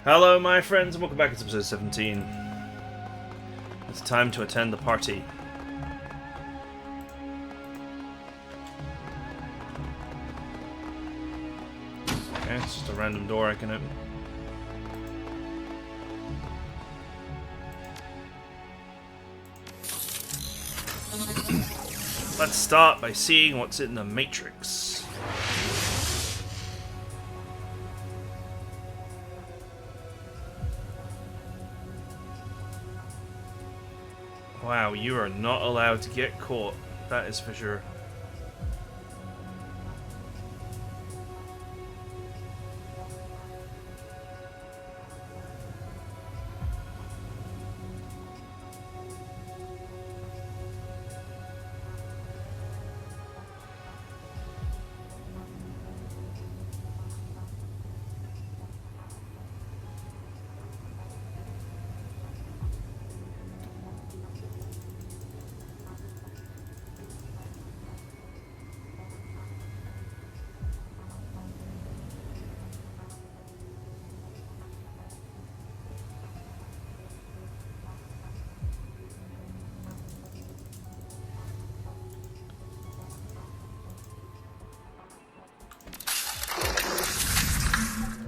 Hello my friends and welcome back to episode 17. It's time to attend the party. Okay, it's just a random door I can open. Let's start by seeing what's in the Matrix. Wow, you are not allowed to get caught. That is for sure.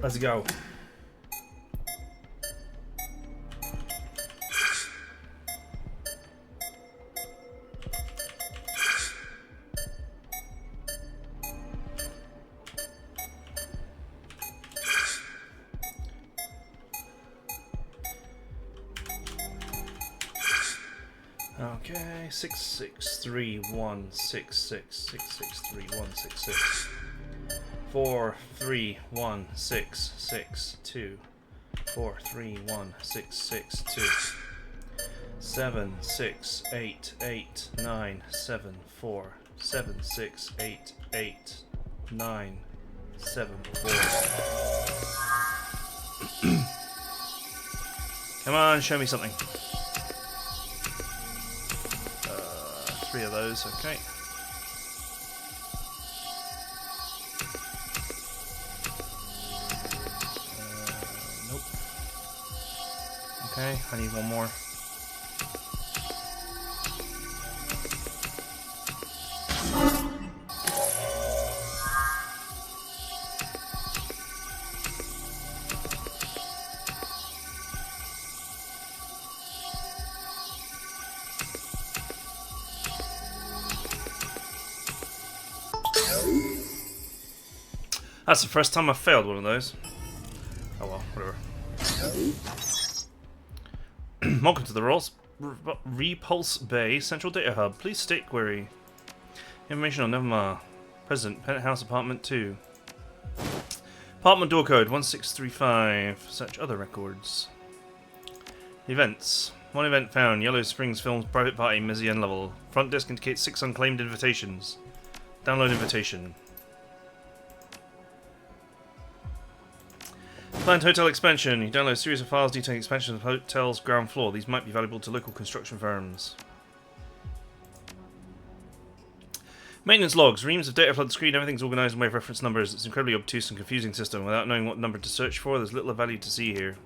Let's go. Okay, 663166636631666. 4316662. 4316662. 7688974. 7688974. Come on, show me something. Three of those, okay. Nope. Okay, I need one more. That's the first time I've failed one of those. Oh well, whatever. Welcome to the Repulse Bay Central Data Hub. Please state query. Information on Nevermar. President, Penthouse Apartment 2. Apartment door code 1635. Search other records. Events. One event found. Yellow Springs Films private party, Mizzy N level. Front desk indicates 6 unclaimed invitations. Download invitation. Planned hotel expansion. You download a series of files detailing expansion of hotel's ground floor. These might be valuable to local construction firms. Maintenance logs. Reams of data flood the screen. Everything's organised in way of reference numbers. It's an incredibly obtuse and confusing system. Without knowing what number to search for, there's little value to see here.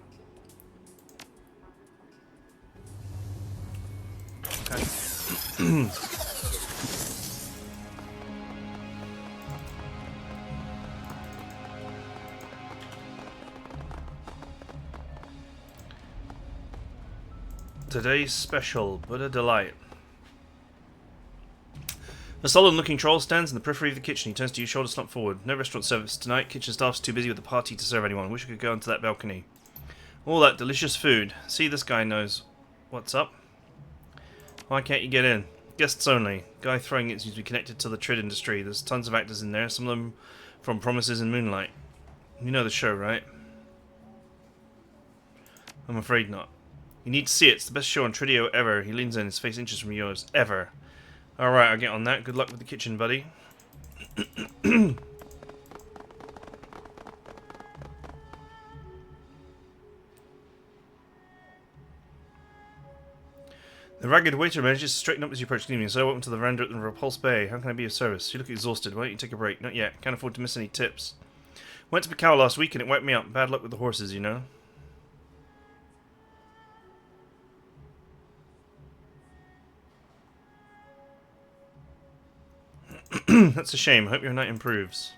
Okay. Today's special, Buddha Delight. A solid-looking troll stands in the periphery of the kitchen. He turns to you, shoulder slumped forward. No restaurant service tonight. Kitchen staff's too busy with the party to serve anyone. Wish I could go onto that balcony. All that delicious food. See, this guy knows what's up. Why can't you get in? Guests only. Guy throwing it seems to be connected to the Trid industry. There's tons of actors in there, some of them from Promises and Moonlight. You know the show, right? I'm afraid not. You need to see it. It's the best show on Tridio ever. He leans in, his face inches from yours. Ever. Alright, I'll get on that. Good luck with the kitchen, buddy. The ragged waiter manages to straighten up as you approach the evening. So welcome to the veranda at the Repulse Bay. How can I be of service? You look exhausted. Why don't you take a break? Not yet. Can't afford to miss any tips. Went to Macau last week and it wiped me out. Bad luck with the horses, you know. That's a shame. Hope your night improves.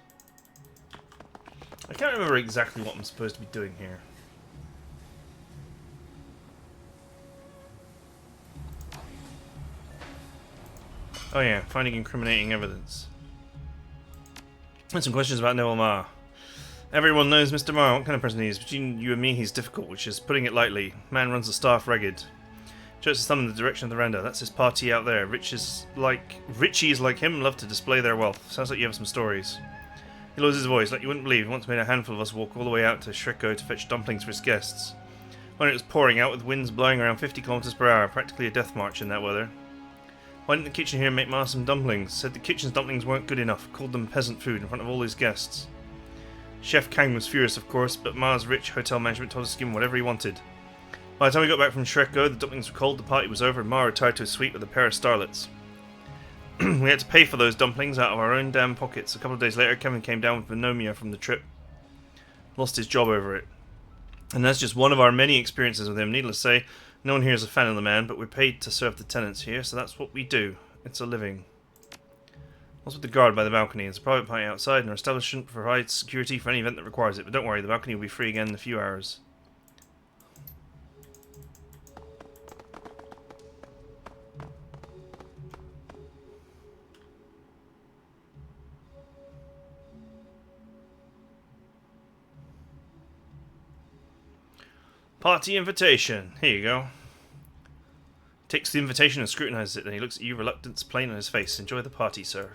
I can't remember exactly what I'm supposed to be doing here. Oh yeah, finding incriminating evidence. And some questions about Neville Ma. Everyone knows Mr. Ma, what kind of person he is. Between you and me, he's difficult, which is putting it lightly. Man runs the staff ragged. Jokes his thumb in the direction of the veranda. That's his party out there. Richies like him love to display their wealth. Sounds like you have some stories. He lowers his voice, like you wouldn't believe. He once made a handful of us walk all the way out to Shreko to fetch dumplings for his guests. When it was pouring out with winds blowing around 50 kilometers per hour, practically a death march in that weather. Why didn't the kitchen here make Ma some dumplings? Said the kitchen's dumplings weren't good enough. Called them peasant food in front of all his guests. Chef Kang was furious, of course, but Ma's rich hotel management told us to give him whatever he wanted. By the time we got back from Shreko, the dumplings were cold, the party was over, and Ma retired to a suite with a pair of starlets. We had to pay for those dumplings out of our own damn pockets. A couple of days later, Kevin came down with pneumonia from the trip. Lost his job over it. And that's just one of our many experiences with him. Needless to say, no one here is a fan of the man, but we're paid to serve the tenants here, so that's what we do. It's a living. What's with the guard by the balcony? It's a private party outside, and our establishment provides security for any event that requires it. But don't worry, the balcony will be free again in a few hours. Party invitation. Here you go. Takes the invitation and scrutinizes it, then he looks at you, reluctance plain on his face. Enjoy the party, sir.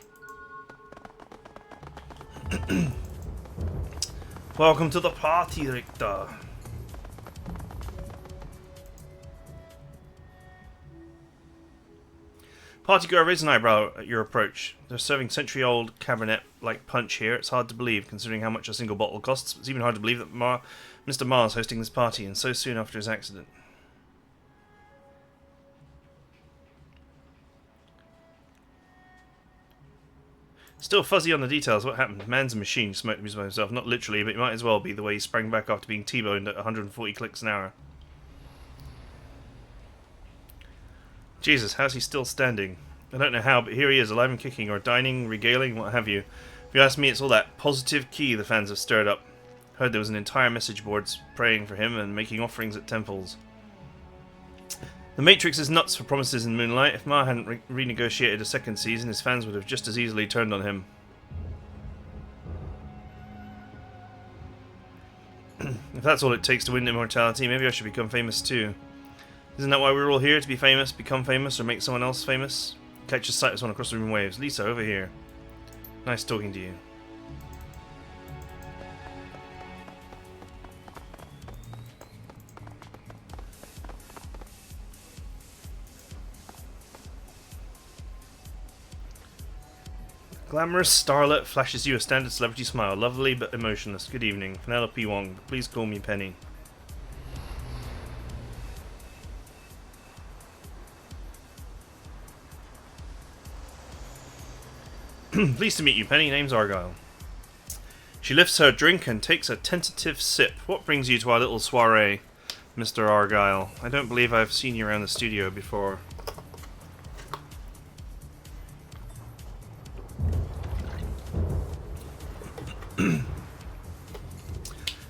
Welcome to the party, Richter. Partygoer raised an eyebrow at your approach. They're serving century-old Cabernet like punch here. It's hard to believe, considering how much a single bottle costs. It's even hard to believe that Mr. Ma's hosting this party, and so soon after his accident. Still fuzzy on the details. What happened? Man's a machine, smoked by himself. Not literally, but it might as well be the way he sprang back after being T-boned at 140 clicks an hour. Jesus, how's he still standing? I don't know how, but here he is, alive and kicking, or dining, regaling, what have you. If you ask me, it's all that positive key the fans have stirred up. Heard there was an entire message board praying for him and making offerings at temples. The Matrix is nuts for promises in Moonlight. If Ma hadn't renegotiated a second season, his fans would have just as easily turned on him. If that's all it takes to win immortality, maybe I should become famous too. Isn't that why we're all here? To be famous, become famous, or make someone else famous? Catch a sight of someone across the room in waves. Lisa, over here. Nice talking to you. Glamorous starlet flashes you a standard celebrity smile. Lovely but emotionless. Good evening. Penelope Wong. Please call me Penny. Pleased to meet you, Penny. Name's Argyle. She lifts her drink and takes a tentative sip. What brings you to our little soiree, Mr. Argyle? I don't believe I've seen you around the studio before.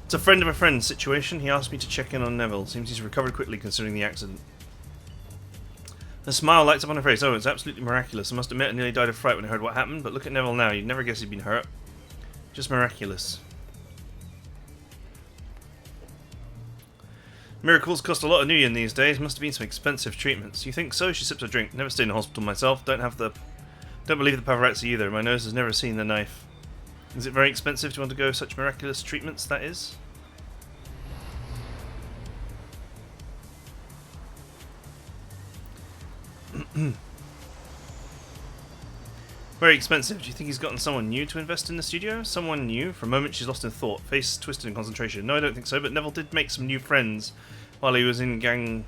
It's a friend of a friend situation. He asked me to check in on Neville. Seems he's recovered quickly considering the accident. A smile lights up on her face. Oh, it's absolutely miraculous. I must admit I nearly died of fright when I heard what happened, but look at Neville now. You'd never guess he'd been hurt. Just miraculous. Miracles cost a lot of Nuyen these days. Must have been some expensive treatments. You think so? She sips her drink. Never stayed in a hospital myself. Don't believe the paparazzi either. My nose has never seen the knife. Is it very expensive to undergo such miraculous treatments, that is? Very expensive. Do you think he's gotten someone new to invest in the studio? Someone new? For a moment she's lost in thought, face twisted in concentration. No, I don't think so, but Neville did make some new friends while he was in Guangzhou.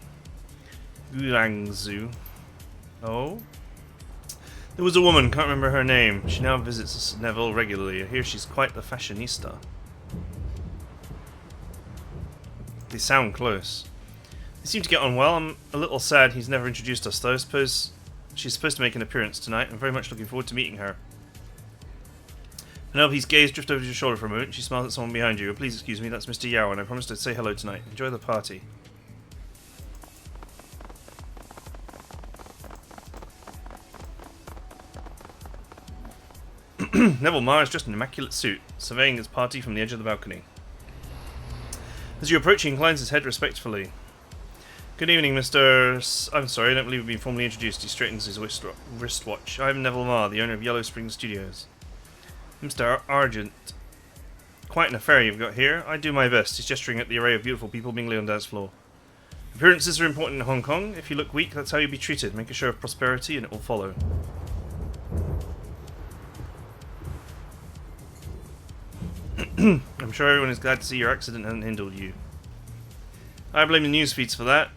Oh? There was a woman, can't remember her name. She now visits Neville regularly. I hear she's quite the fashionista. They sound close. They seem to get on well. I'm a little sad he's never introduced us, though. I suppose she's supposed to make an appearance tonight. I'm very much looking forward to meeting her. Penelope's gaze drifted over your shoulder for a moment. She smiled at someone behind you. Please excuse me, that's Mr. Yao, and I promised to say hello tonight. Enjoy the party. Neville Ma is dressed in an immaculate suit, surveying his party from the edge of the balcony. As you approach, he inclines his head respectfully. Good evening, Mr. I'm sorry, I don't believe we've been formally introduced. He straightens his wristwatch. I'm Neville Ma, the owner of Yellow Spring Studios. Mr. Argent. Quite an affair you've got here. I do my best. He's gesturing at the array of beautiful people mingling on the dance floor. Appearances are important in Hong Kong. If you look weak, that's how you'll be treated. Make a show of prosperity and it will follow. I'm sure everyone is glad to see your accident hasn't hindered you. I blame the news feeds for that.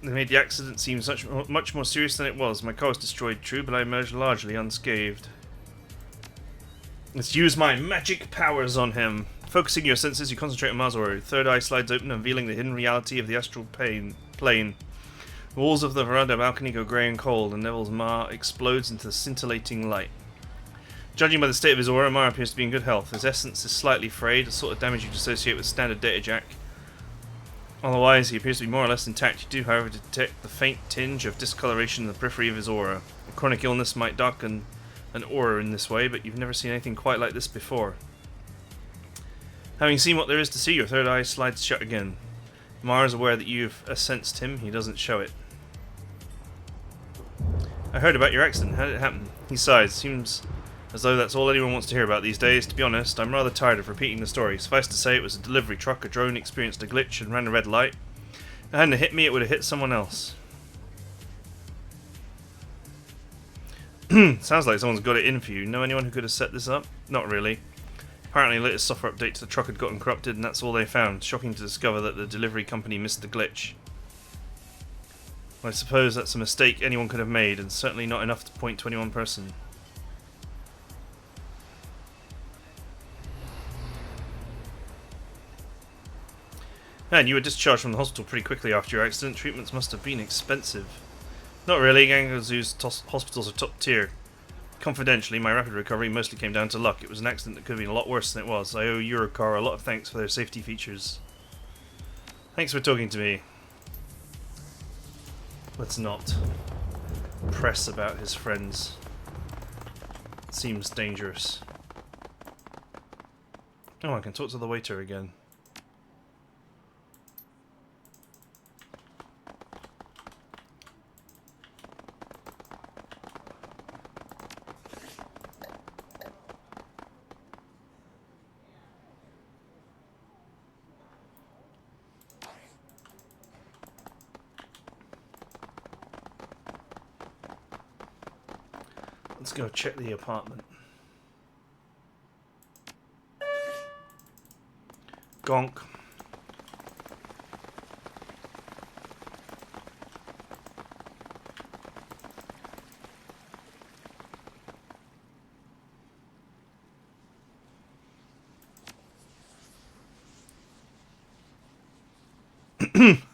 They made the accident seem much more serious than it was. My car was destroyed, true, but I emerged largely unscathed. Let's use my magic powers on him. Focusing your senses, you concentrate on Ma's aura. Third eye slides open, unveiling the hidden reality of the astral plane. The walls of the veranda balcony go grey and cold, and Neville's Ma explodes into scintillating light. Judging by the state of his aura, Ma appears to be in good health. His essence is slightly frayed, a sort of damage you'd associate with standard data jack. Otherwise, he appears to be more or less intact. You do, however, detect the faint tinge of discoloration in the periphery of his aura. A chronic illness might darken an aura in this way, but you've never seen anything quite like this before. Having seen what there is to see, your third eye slides shut again. Ma is aware that you've sensed him. He doesn't show it. I heard about your accident. How did it happen? He sighs. Seems as though that's all anyone wants to hear about these days. To be honest, I'm rather tired of repeating the story. Suffice to say, it was a delivery truck. A drone experienced a glitch and ran a red light. If it hadn't hit me, it would have hit someone else. Sounds like someone's got it in for you. Know anyone who could have set this up? Not really. Apparently, the latest software update to the truck had gotten corrupted, and that's all they found. Shocking to discover that the delivery company missed the glitch. I suppose that's a mistake anyone could have made, and certainly not enough to point to any one person. And you were discharged from the hospital pretty quickly after your accident. Treatments must have been expensive. Not really. Gangazoo's hospitals are top tier. Confidentially, my rapid recovery mostly came down to luck. It was an accident that could have been a lot worse than it was. I owe Eurocar a lot of thanks for their safety features. Thanks for talking to me. Let's not press about his friends. It seems dangerous. Oh, I can talk to the waiter again. Let's go check the apartment. Gonk.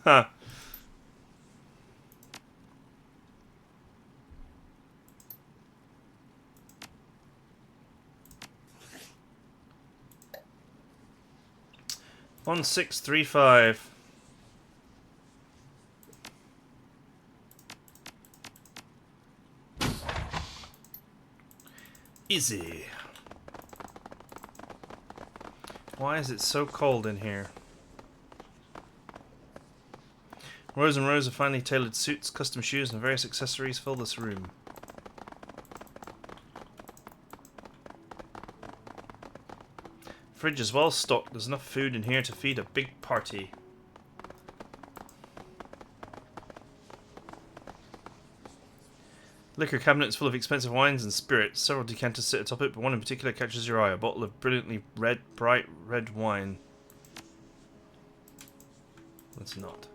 Huh. One 635. Easy. Why is it so cold in here? Rows and rows of finely tailored suits, custom shoes, and various accessories fill this room. Fridge is well stocked. There's enough food in here to feed a big party. Liquor cabinet is full of expensive wines and spirits. Several decanters sit atop it, but one in particular catches your eye. A bottle of brilliantly bright red wine. Let's not.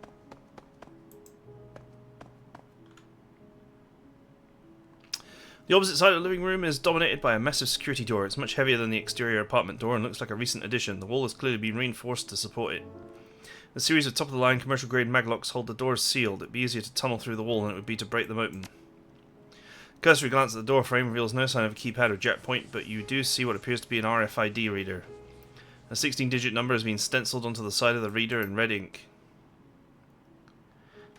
The opposite side of the living room is dominated by a massive security door. It's much heavier than the exterior apartment door and looks like a recent addition. The wall has clearly been reinforced to support it. A series of top-of-the-line commercial-grade maglocks hold the doors sealed. It'd be easier to tunnel through the wall than it would be to break them open. Cursory glance at the door frame reveals no sign of a keypad or jack point, but you do see what appears to be an RFID reader. A 16-digit number has been stenciled onto the side of the reader in red ink.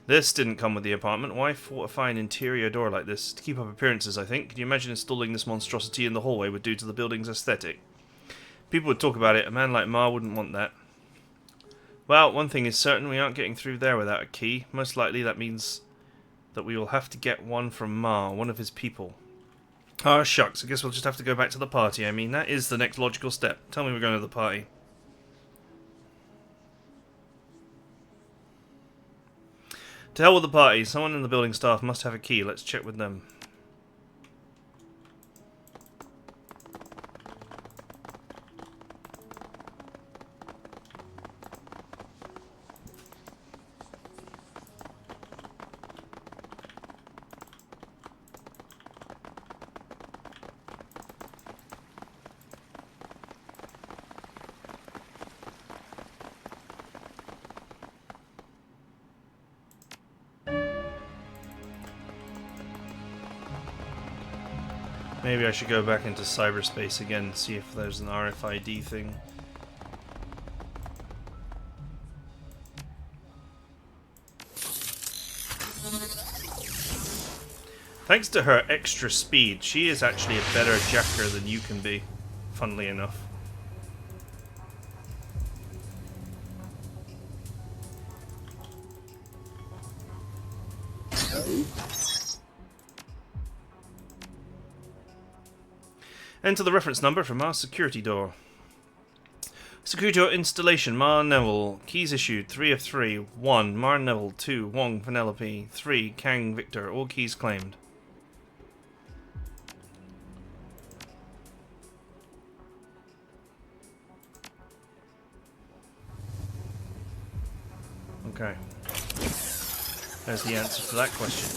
This didn't come with the apartment. Why fortify an interior door like this? To keep up appearances, I think. Can you imagine installing this monstrosity in the hallway would do to the building's aesthetic? People would talk about it. A man like Ma wouldn't want that. Well, one thing is certain. We aren't getting through there without a key. Most likely that means that we will have to get one from Ma, one of his people. Ah, shucks. I guess we'll just have to go back to the party. I mean, that is the next logical step. Tell me we're going to the party. To hell with the party. Someone in the building staff must have a key. Let's check with them. Maybe I should go back into cyberspace again and see if there's an RFID thing. Thanks to her extra speed, she is actually a better jacker than you can be, funnily enough. Enter the reference number from our security door. Security door installation, Mar Neville. Keys issued, 3 of 3. 1, Mar Neville. 2, Wong Penelope. 3, Kang Victor. All keys claimed. Okay. There's the answer to that question.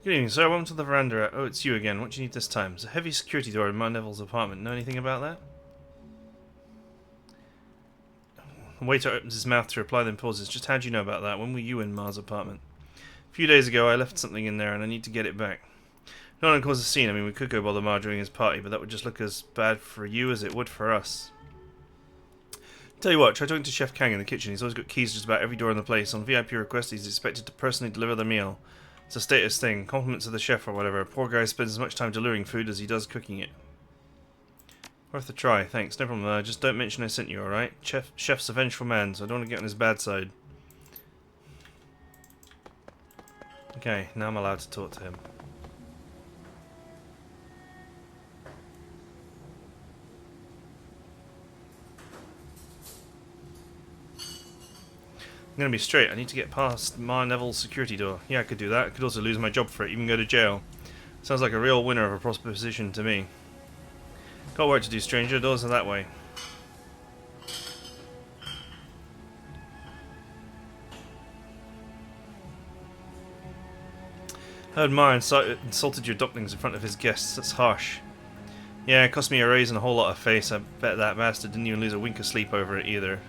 Good evening, sir. Welcome to the veranda. Oh, it's you again. What do you need this time? There's a heavy security door in Mar Neville's apartment. Know anything about that? The waiter opens his mouth to reply, then pauses. Just how do you know about that? When were you in Mar's apartment? A few days ago, I left something in there, and I need to get it back. No one cause a scene. I mean, we could go bother Mar during his party, but that would just look as bad for you as it would for us. Tell you what, try talking to Chef Kang in the kitchen. He's always got keys to just about every door in the place. On VIP request, he's expected to personally deliver the meal. It's a status thing. Compliments of the chef or whatever. Poor guy spends as much time delivering food as he does cooking it. Worth a try. Thanks. No problem. Just don't mention I sent you, alright? Chef's a vengeful man, so I don't want to get on his bad side. Okay, now I'm allowed to talk to him. I'm gonna be straight. I need to get past Mar Neville's security door. Yeah, I could do that. I could also lose my job for it, even go to jail. Sounds like a real winner of a proposition to me. Got work to do, stranger. Doors are that way. Heard Mar insulted your ducklings in front of his guests. That's harsh. Yeah, it cost me a raise and a whole lot of face. I bet that bastard didn't even lose a wink of sleep over it either.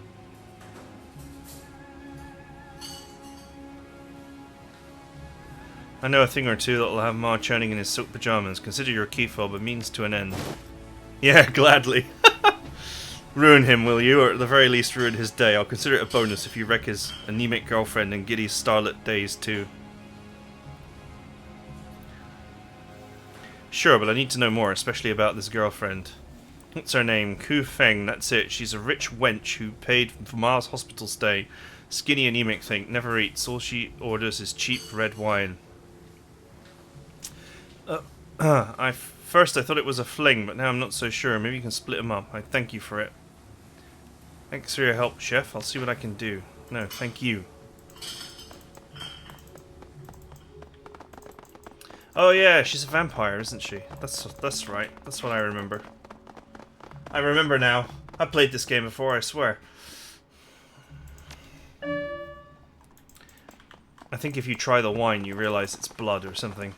I know a thing or two that'll have Ma churning in his silk pajamas. Consider your key fob a means to an end. Yeah, gladly. Ruin him, will you? Or at the very least ruin his day. I'll consider it a bonus if you wreck his anemic girlfriend and Giddy's starlit days too. Sure, but I need to know more, especially about this girlfriend. What's her name? Ku Feng, that's it. She's a rich wench who paid for Ma's hospital stay. Skinny anemic thing, never eats. All she orders is cheap red wine. First I thought it was a fling, but now I'm not so sure. Maybe you can split them up. I thank you for it. Thanks for your help, Chef. I'll see what I can do. No, thank you. Oh yeah, she's a vampire, isn't she? That's right. That's what I remember. I remember now. I played this game before, I swear. I think if you try the wine, you realize it's blood or something.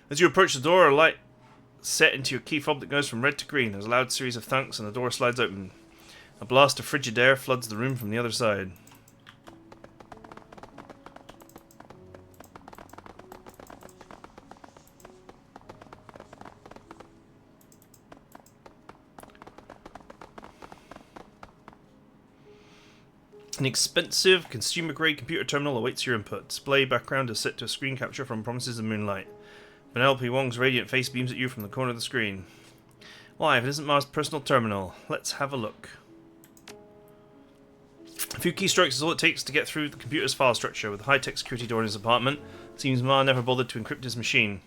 As you approach the door, a light set into your key fob that goes from red to green. There's a loud series of thunks and the door slides open. A blast of frigid air floods the room from the other side. An expensive, consumer-grade computer terminal awaits your input. Display background is set to a screen capture from Promises of Moonlight. Penelope Wong's radiant face beams at you from the corner of the screen. Why, if it isn't Ma's personal terminal, let's have a look. A few keystrokes is all it takes to get through the computer's file structure. With a high-tech security door in his apartment, it seems Ma never bothered to encrypt his machine.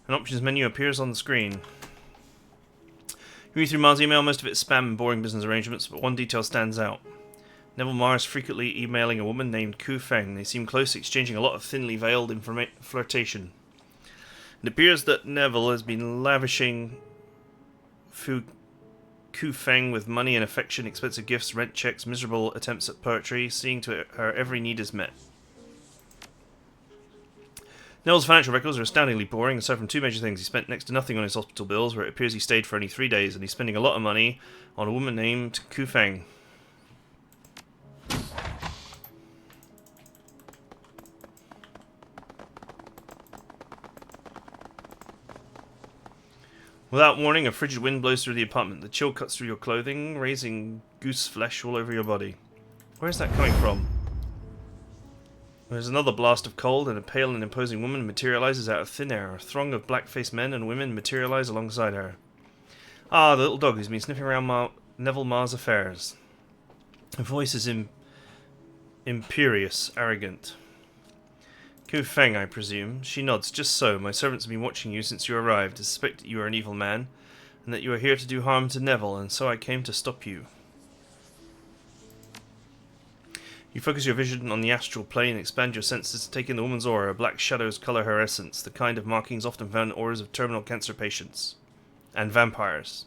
An options menu appears on the screen. You read through Ma's email, most of it is spam and boring business arrangements, but one detail stands out. Neville Ma is frequently emailing a woman named Ku Feng. They seem close, exchanging a lot of thinly veiled flirtation. It appears that Neville has been lavishing Ku Feng with money and affection, expensive gifts, rent checks, miserable attempts at poetry, seeing to it her every need is met. Neville's financial records are astoundingly boring, aside from two major things. He spent next to nothing on his hospital bills, where it appears he stayed for only 3 days, and he's spending a lot of money on a woman named Ku Feng. Without warning, a frigid wind blows through the apartment. The chill cuts through your clothing, raising goose flesh all over your body. Where is that coming from? There's another blast of cold, and a pale and imposing woman materializes out of thin air. A throng of black-faced men and women materialize alongside her. Ah, the little dog who's been sniffing around Neville Ma's affairs. Her voice is imperious, arrogant. Ku Feng, I presume. She nods. Just so. My servants have been watching you since you arrived. I suspect that you are an evil man, and that you are here to do harm to Neville, and so I came to stop you. You focus your vision on the astral plane and expand your senses to take in the woman's aura. Black shadows colour her essence, the kind of markings often found in auras of terminal cancer patients. And vampires.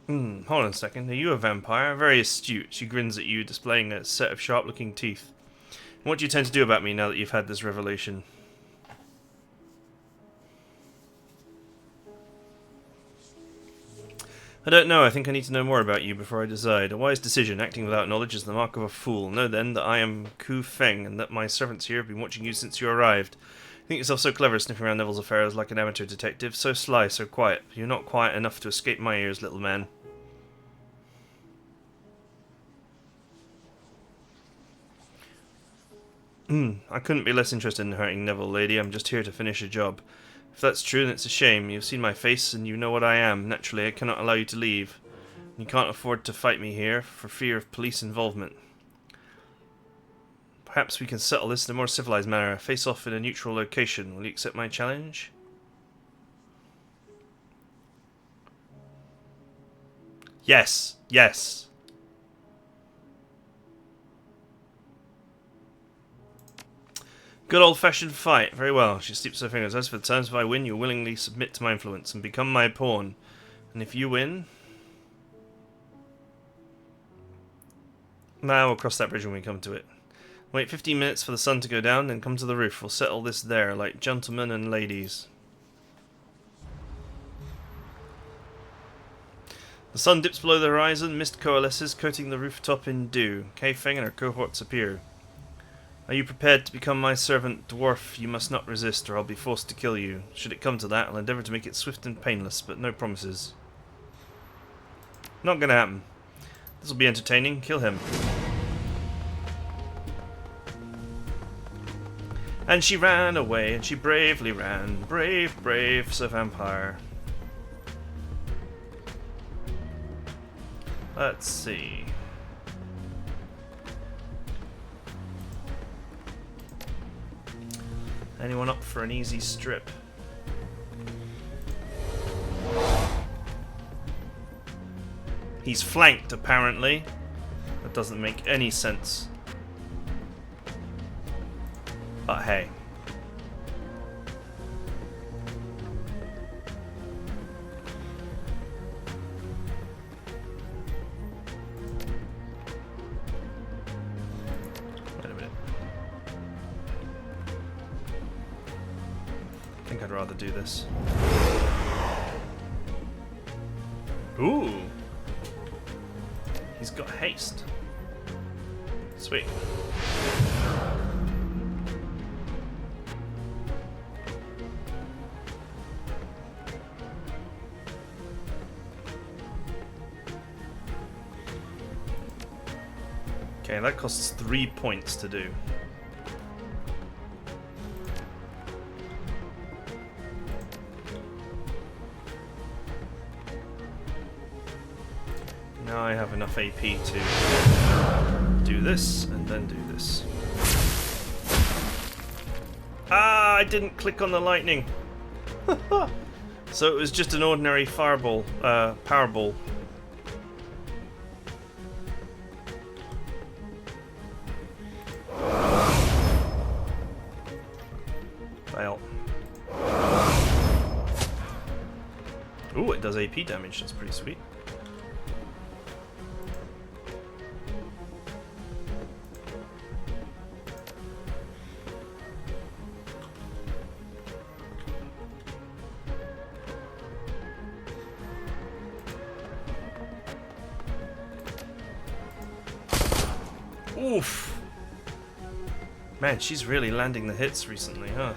Hold on a second. Are you a vampire? Very astute. She grins at you, displaying a set of sharp-looking teeth. What do you tend to do about me now that you've had this revelation? I don't know. I think I need to know more about you before I decide. A wise decision. Acting without knowledge is the mark of a fool. Know then that I am Ku Feng, and that my servants here have been watching you since you arrived. You think yourself so clever sniffing around Neville's affairs like an amateur detective. So sly, so quiet. You're not quiet enough to escape my ears, little man. I couldn't be less interested in hurting Neville, lady. I'm just here to finish a job. If that's true, then it's a shame. You've seen my face, and you know what I am. Naturally, I cannot allow you to leave. You can't afford to fight me here, for fear of police involvement. Perhaps we can settle this in a more civilized manner. Face off in a neutral location. Will you accept my challenge? Yes. Yes. Good old-fashioned fight. Very well. She steeps her fingers. As for the terms, if I win, you'll willingly submit to my influence and become my pawn. And if you win... Nah, we'll cross that bridge when we come to it. Wait 15 minutes for the sun to go down, then come to the roof. We'll settle this there, like gentlemen and ladies. The sun dips below the horizon, mist coalesces, coating the rooftop in dew. Ku Feng and her cohorts appear. Are you prepared to become my servant, dwarf? You must not resist, or I'll be forced to kill you. Should it come to that, I'll endeavour to make it swift and painless, but no promises. Not gonna happen. This'll be entertaining. Kill him. And she ran away, and she bravely ran. Brave, brave Sir Vampire. Let's see. Anyone up for an easy strip? He's flanked, apparently. That doesn't make any sense. But hey. Wait a minute. think I'd rather do this. Ooh! He's got haste. Sweet. Okay, that costs 3 points to do. Now I have enough AP to do this and then do this. Ah, I didn't click on the lightning. So it was just an ordinary fireball, powerball. Fail. Ooh, it does AP damage. That's pretty sweet. Oof! Man, she's really landing the hits recently, huh?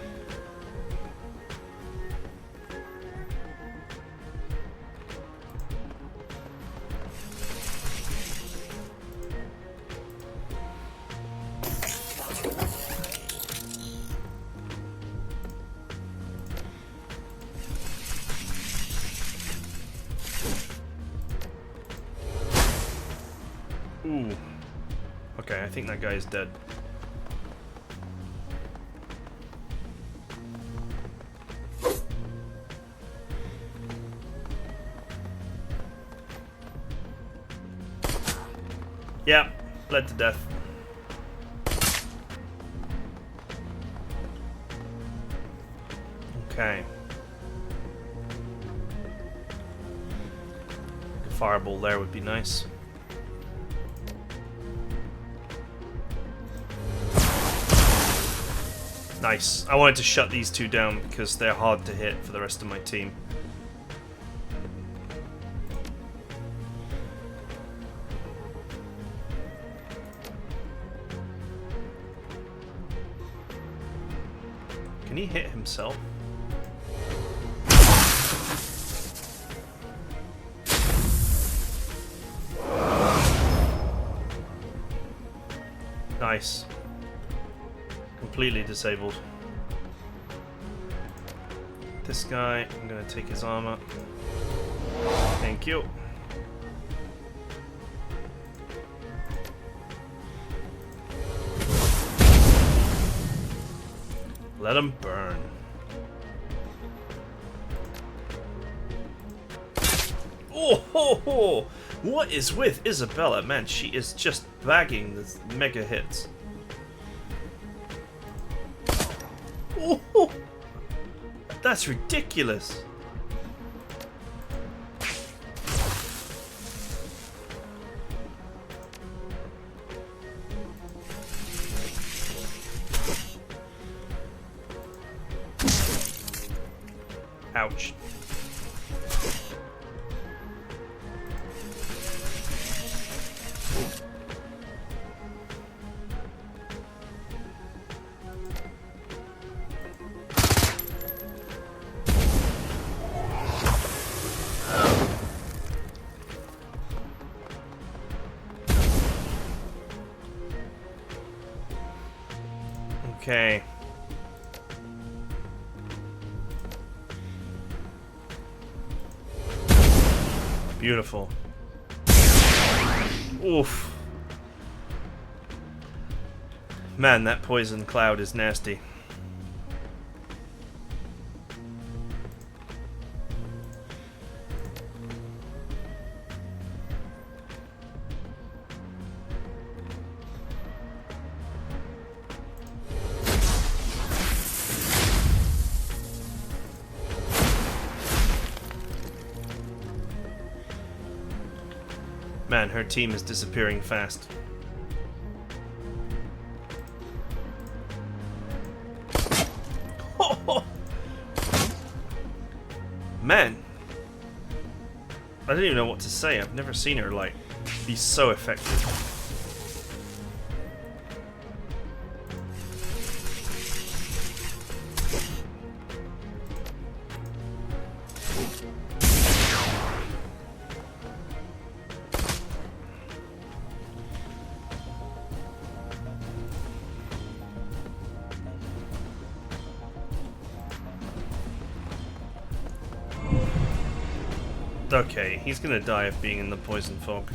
Ooh. Okay, I think that guy is dead. Yeah, bled to death. Okay. A fireball there would be nice. Nice. I wanted to shut these two down because they're hard to hit for the rest of my team. Can he hit himself? Nice. Completely disabled. This guy, I'm gonna take his armor. Thank you. Let him burn. Oh ho ho! What is with Isabella? Man, she is just bagging the mega hits. Oh, that's ridiculous. Ouch. Okay. Beautiful. Oof. Man, that poison cloud is nasty. Man, her team is disappearing fast. Man, I don't even know what to say. I've never seen her, like, be so effective. Okay, he's gonna die of being in the poison fog.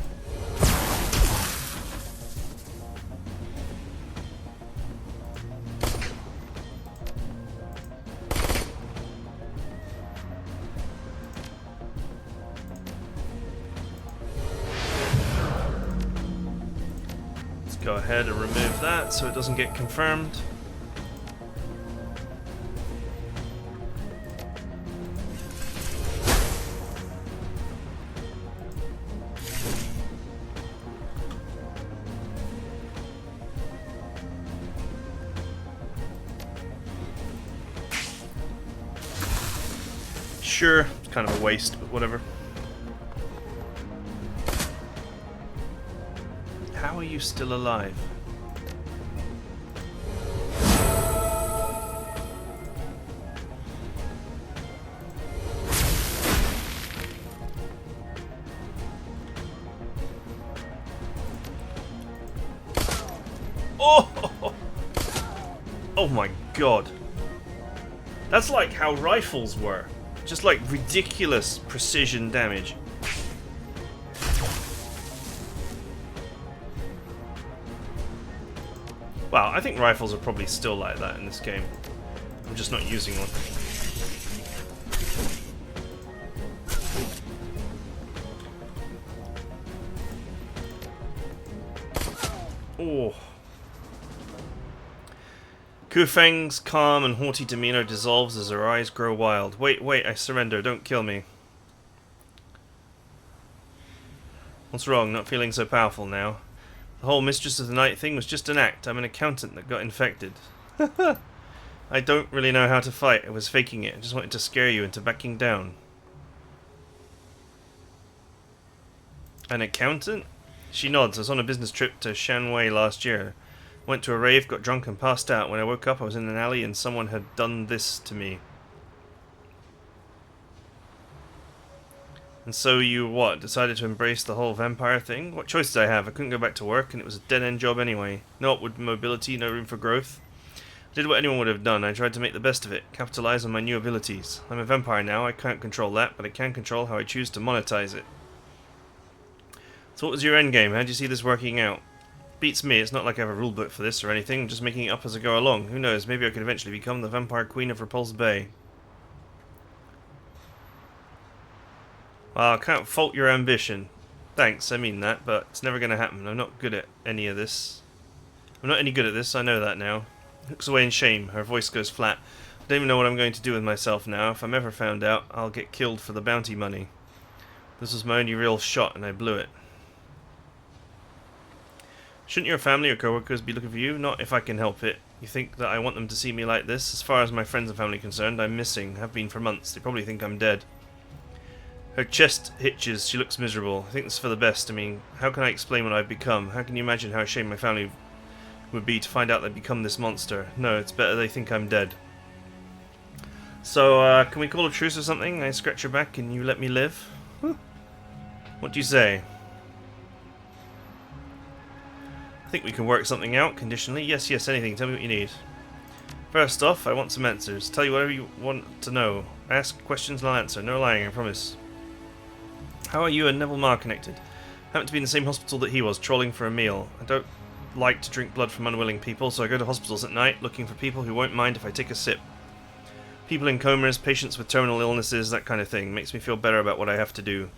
Let's go ahead and remove that so it doesn't get confirmed. Sure, it's kind of a waste, but whatever. How are you still alive? Oh! Oh my god. That's like how rifles were. Just like ridiculous precision damage. Wow, I think rifles are probably still like that in this game. I'm just not using one. Oh. Kufeng's calm and haughty demeanor dissolves as her eyes grow wild. Wait, I surrender. Don't kill me. What's wrong? Not feeling so powerful now? The whole Mistress of the Night thing was just an act. I'm an accountant that got infected. I don't really know how to fight. I was faking it. I just wanted to scare you into backing down. An accountant? She nods. I was on a business trip to Shanwei last year. Went to a rave, got drunk and passed out. When I woke up, I was in an alley and someone had done this to me. And so you, what, decided to embrace the whole vampire thing? What choice did I have? I couldn't go back to work and it was a dead-end job anyway. No upward mobility, no room for growth. I did what anyone would have done. I tried to make the best of it, capitalize on my new abilities. I'm a vampire now, I can't control that, but I can control how I choose to monetize it. So what was your endgame? How do you see this working out? Beats me, it's not like I have a rulebook for this or anything, I'm just making it up as I go along. Who knows, maybe I could eventually become the Vampire Queen of Repulse Bay. Well, I can't fault your ambition. Thanks, I mean that, but it's never going to happen. I'm not good at any of this. I'm not any good at this, I know that now. Looks away in shame, her voice goes flat. I don't even know what I'm going to do with myself now. If I'm ever found out, I'll get killed for the bounty money. This was my only real shot and I blew it. Shouldn't your family or co-workers be looking for you? Not if I can help it. You think that I want them to see me like this? As far as my friends and family are concerned, I'm missing. Have been for months. They probably think I'm dead. Her chest hitches. She looks miserable. I think this is for the best. I mean, how can I explain what I've become? How can you imagine how ashamed my family would be to find out I've become this monster? No, it's better they think I'm dead. So, can we call a truce or something? I scratch your back and you let me live? What do you say? I think we can work something out, conditionally. Yes, anything. Tell me what you need. First off, I want some answers. Tell you whatever you want to know. Ask questions and I'll answer. No lying, I promise. How are you and Neville Marr connected? Happened to be in the same hospital that he was, trolling for a meal. I don't like to drink blood from unwilling people, so I go to hospitals at night, looking for people who won't mind if I take a sip. People in comas, patients with terminal illnesses, that kind of thing. Makes me feel better about what I have to do.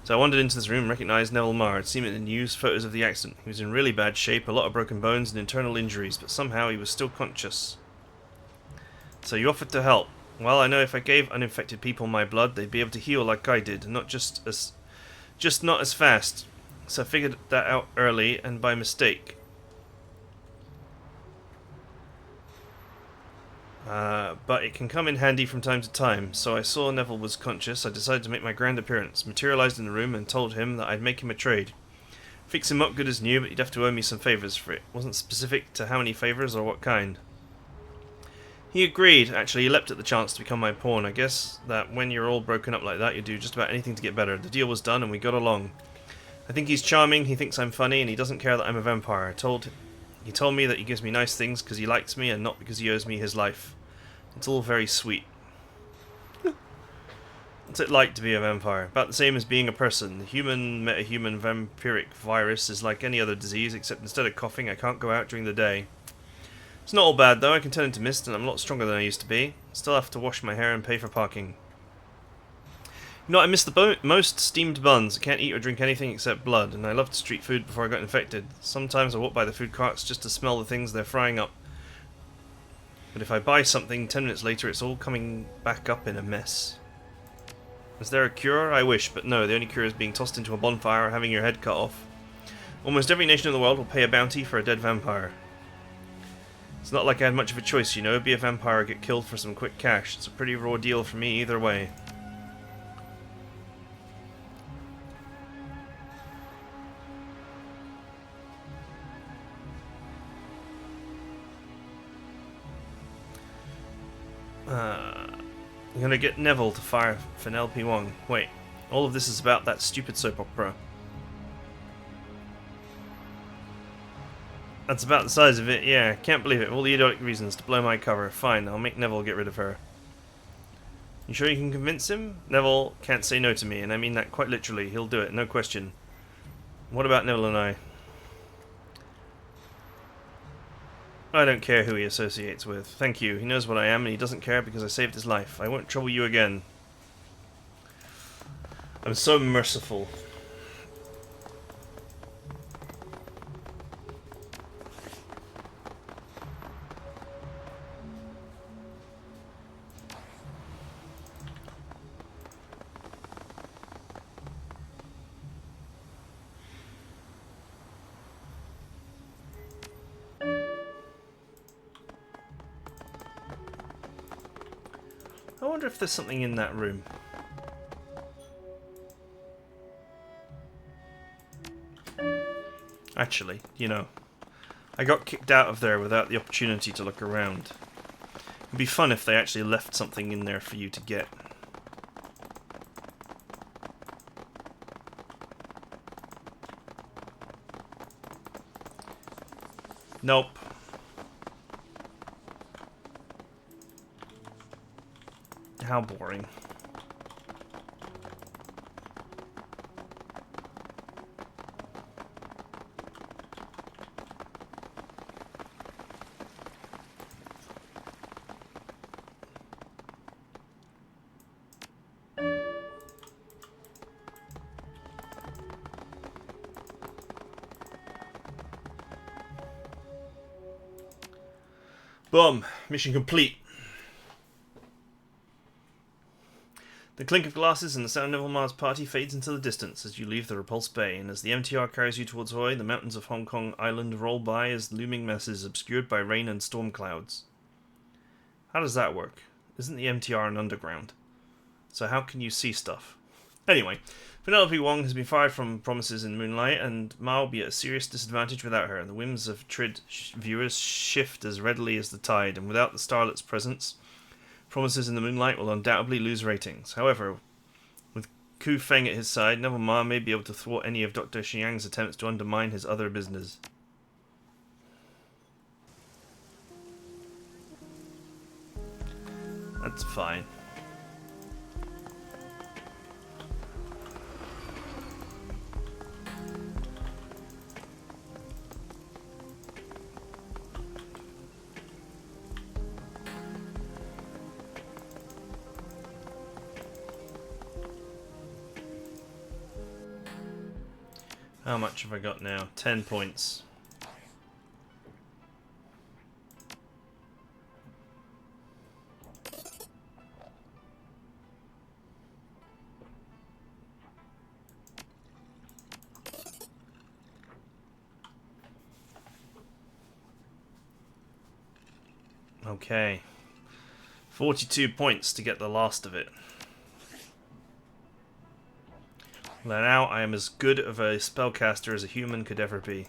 So I wandered into this room and recognised Neville Marr. I'd seen it in the news, photos of the accident. He was in really bad shape, a lot of broken bones and internal injuries, but somehow he was still conscious. So you offered to help. Well, I know if I gave uninfected people my blood, they'd be able to heal like I did, and not just not as fast. So I figured that out early and by mistake. but it can come in handy from time to time. So I saw Neville was conscious. I decided to make my grand appearance, materialised in the room, and told him that I'd make him a trade. Fix him up good as new, but he'd have to owe me some favours for it. Wasn't specific to how many favours or what kind. He agreed. Actually, he leapt at the chance to become my pawn. I guess that when you're all broken up like that, you do just about anything to get better. The deal was done, and we got along. I think he's charming, he thinks I'm funny, and he doesn't care that I'm a vampire. He told me that he gives me nice things because he likes me and not because he owes me his life. It's all very sweet. What's it like to be a vampire? About the same as being a person. The human metahuman vampiric virus is like any other disease, except instead of coughing, I can't go out during the day. It's not all bad though, I can turn into mist and I'm a lot stronger than I used to be. Still have to wash my hair and pay for parking. You know, I miss the most steamed buns. I can't eat or drink anything except blood, and I loved street food before I got infected. Sometimes I walk by the food carts just to smell the things they're frying up. But if I buy something, 10 minutes later it's all coming back up in a mess. Is there a cure? I wish, but no, the only cure is being tossed into a bonfire or having your head cut off. Almost every nation in the world will pay a bounty for a dead vampire. It's not like I had much of a choice, you know, be a vampire or get killed for some quick cash. It's a pretty raw deal for me either way. I'm gonna get Neville to fire Penelope Wong. Wait, all of this is about that stupid soap opera. That's about the size of it, yeah. Can't believe it. All the idiotic reasons to blow my cover. Fine, I'll make Neville get rid of her. You sure you can convince him? Neville can't say no to me, and I mean that quite literally. He'll do it, no question. What about Neville and I? I don't care who he associates with. Thank you. He knows what I am, and he doesn't care because I saved his life. I won't trouble you again. I'm so merciful. I wonder if there's something in that room. Actually, you know, I got kicked out of there without the opportunity to look around. It'd be fun if they actually left something in there for you to get. Nope. How boring. Boom! Mission complete. The clink of glasses and the sound of Omar's party fades into the distance as you leave the repulsed bay, and as the MTR carries you towards Hoi, the mountains of Hong Kong Island roll by as looming masses obscured by rain and storm clouds. How does that work? Isn't the MTR an underground? So how can you see stuff? Anyway, Penelope Wong has been fired from Promises in Moonlight, and Ma will be at a serious disadvantage without her, and the whims of Trid viewers shift as readily as the tide, and without the starlet's presence, Promises in the Moonlight will undoubtedly lose ratings. However, with Ku Feng at his side, Neville Ma may be able to thwart any of Dr. Xiang's attempts to undermine his other business. That's fine. How much have I got now? 10 points. Okay. 42 points to get the last of it. Now I am as good of a spellcaster as a human could ever be.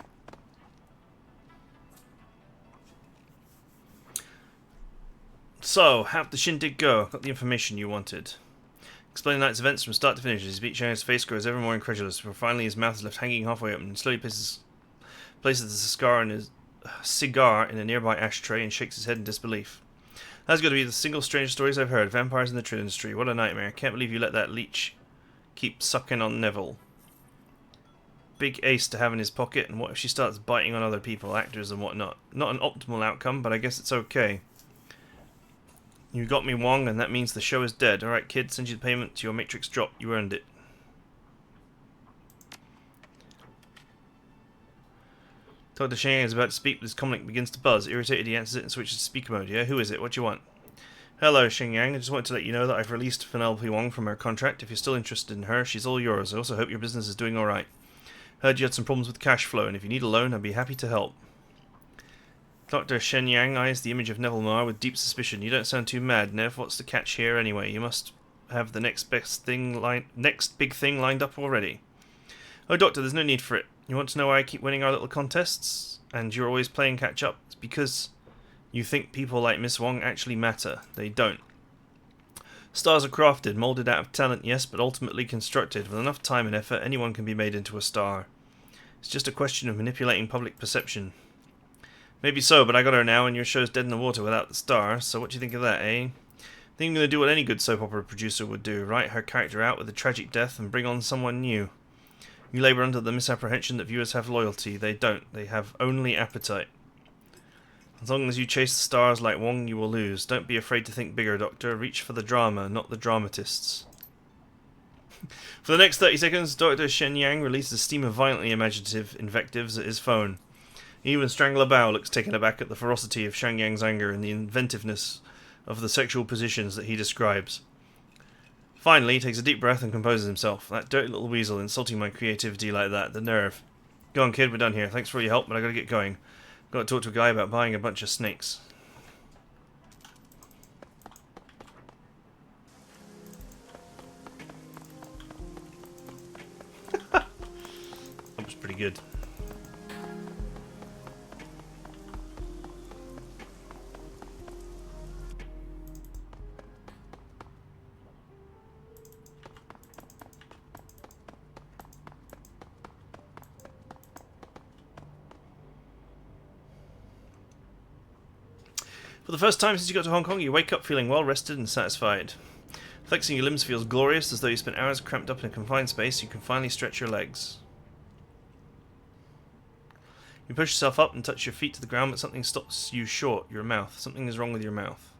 So, how'd the shindig go? Got the information you wanted. Explain the night's events from start to finish. His his face grows ever more incredulous, before finally his mouth is left hanging halfway open. He slowly places the cigar in a nearby ashtray and shakes his head in disbelief. That's got to be the single strangest stories I've heard. Vampires in the trade industry. What a nightmare. Can't believe you let that leech keep sucking on Neville. Big ace to have in his pocket, and what if she starts biting on other people, actors and whatnot? Not an optimal outcome, but I guess it's okay. You got me, Wong, and that means the show is dead. Alright, kid, send you the payment to your matrix drop. You earned it. Dr. Shang is about to speak, but his comlink begins to buzz. Irritated, he answers it and switches to speaker mode. Yeah, who is it? What do you want? Hello, Xingyang. I just wanted to let you know that I've released Penelope Wong from her contract. If you're still interested in her, she's all yours. I also hope your business is doing alright. Heard you had some problems with cash flow, and if you need a loan, I'd be happy to help. Dr. Shenyang eyes the image of Neville Marr with deep suspicion. You don't sound too mad, Nev. What's the catch here anyway? You must have the next big thing lined up already. Oh, Doctor, there's no need for it. You want to know why I keep winning our little contests? And you're always playing catch-up? It's because you think people like Miss Wong actually matter. They don't. Stars are crafted, moulded out of talent, yes, but ultimately constructed. With enough time and effort, anyone can be made into a star. It's just a question of manipulating public perception. Maybe so, but I got her now, and your show's dead in the water without the star, so what do you think of that, eh? I think I'm going to do what any good soap opera producer would do, write her character out with a tragic death and bring on someone new. You labour under the misapprehension that viewers have loyalty. They don't. They have only appetite. As long as you chase the stars like Wong, you will lose. Don't be afraid to think bigger, Doctor. Reach for the drama, not the dramatists. For the next 30 seconds, Dr. Shenyang releases a stream of violently imaginative invectives at his phone. Even Strangler Bao looks taken aback at the ferocity of Shangyang's anger and the inventiveness of the sexual positions that he describes. Finally, he takes a deep breath and composes himself. That dirty little weasel insulting my creativity like that. The nerve. Go on, kid, we're done here. Thanks for all your help, but I gotta get going. Gotta talk to a guy about buying a bunch of snakes. That was pretty good. For the first time since you got to Hong Kong, you wake up feeling well rested and satisfied. Flexing your limbs feels glorious, as though you spent hours cramped up in a confined space. You can finally stretch your legs. You push yourself up and touch your feet to the ground, but something stops you short. Your mouth. Something is wrong with your mouth.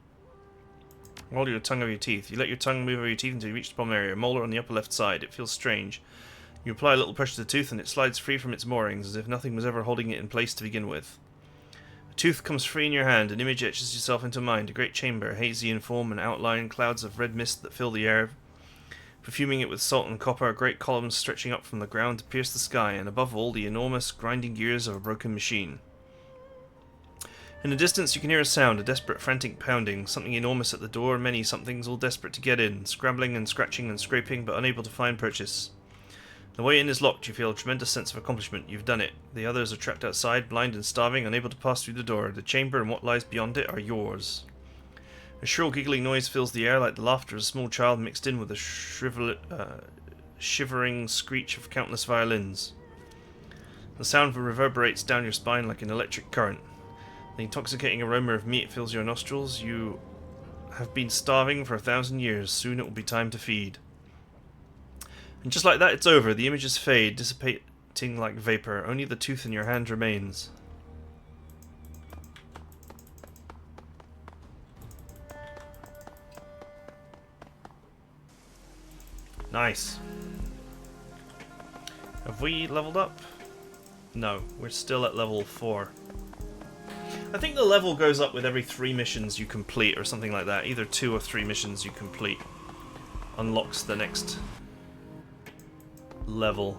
Roll your tongue over your teeth. You let your tongue move over your teeth until you reach the bottom area. A molar on the upper left side. It feels strange. You apply a little pressure to the tooth and it slides free from its moorings, as if nothing was ever holding it in place to begin with. Tooth comes free in your hand, an image etches itself into mind, a great chamber, hazy in form and outline, clouds of red mist that fill the air, perfuming it with salt and copper, great columns stretching up from the ground to pierce the sky, and above all, the enormous, grinding gears of a broken machine. In the distance you can hear a sound, a desperate, frantic pounding, something enormous at the door, many somethings all desperate to get in, scrambling and scratching and scraping, but unable to find purchase. The way in is locked. You feel a tremendous sense of accomplishment. You've done it. The others are trapped outside, blind and starving, unable to pass through the door. The chamber and what lies beyond it are yours. A shrill giggling noise fills the air like the laughter of a small child mixed in with the shivering screech of countless violins. The sound reverberates down your spine like an electric current. The intoxicating aroma of meat fills your nostrils. You have been starving for 1,000 years. Soon it will be time to feed. And just like that, it's over. The images fade, dissipating like vapor. Only the tooth in your hand remains. Nice. Have we leveled up? No, we're still at level 4. I think the level goes up with every 3 missions you complete, or something like that. Either 2 or 3 missions you complete unlocks the next level.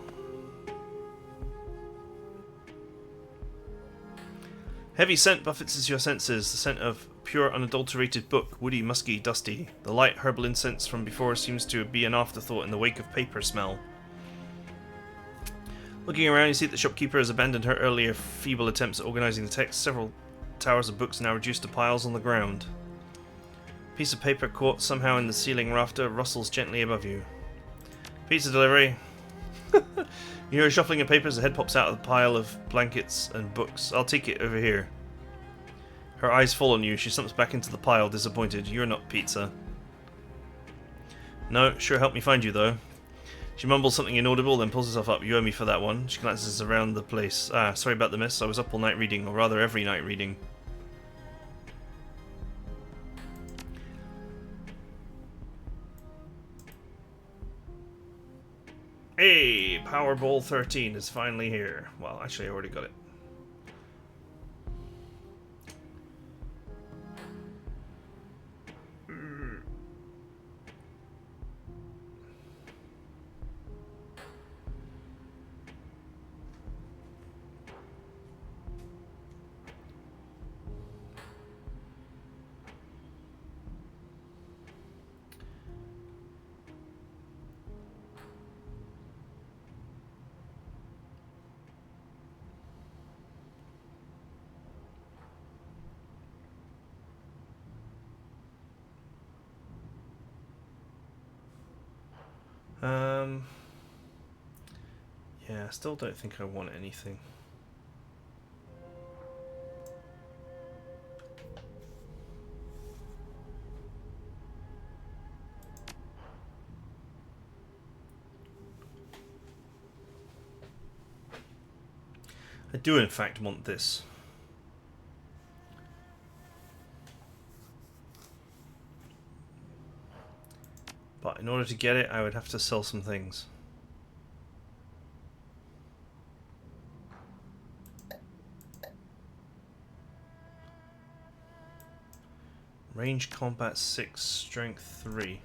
Heavy scent buffets your senses, the scent of pure unadulterated book, woody, musky, dusty. The light herbal incense from before seems to be an afterthought in the wake of paper smell. Looking around, you see that the shopkeeper has abandoned her earlier feeble attempts at organising the text. Several towers of books now reduced to piles on the ground. A piece of paper caught somehow in the ceiling rafter rustles gently above you. Pizza delivery. You hear shuffling of papers, a head pops out of the pile of blankets and books. I'll take it over here. Her eyes fall on you. She slumps back into the pile, disappointed. You're not pizza. No, sure helped me find you, though. She mumbles something inaudible, then pulls herself up. You owe me for that one. She glances around the place. Ah, sorry about the miss. I was up all night reading, or rather every night reading. Hey, Powerball 13 is finally here. Well, actually, I already got it. Yeah, I still don't think I want anything. I do in fact want this. But in order to get it, I would have to sell some things. Range combat 6, strength 3.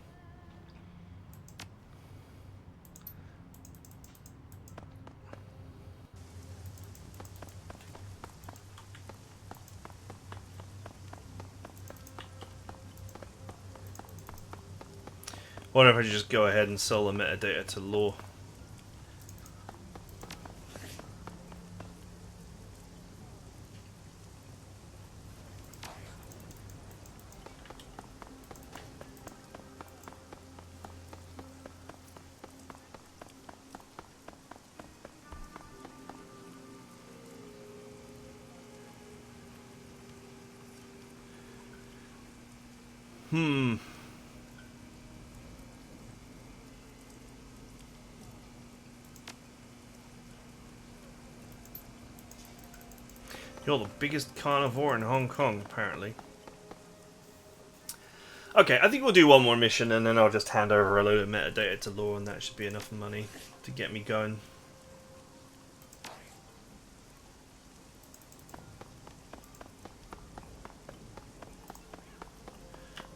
What if I just go ahead and sell the metadata to law? You're the biggest carnivore in Hong Kong, apparently. Okay, I think we'll do one more mission and then I'll just hand over a load of metadata to law and that should be enough money to get me going.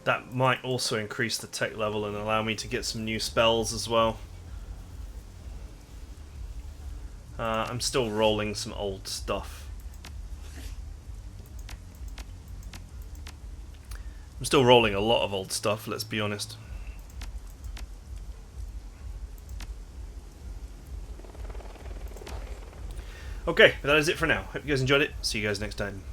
That might also increase the tech level and allow me to get some new spells as well. I'm still rolling some old stuff. I'm still rolling a lot of old stuff, let's be honest. Okay, but that is it for now. Hope you guys enjoyed it. See you guys next time.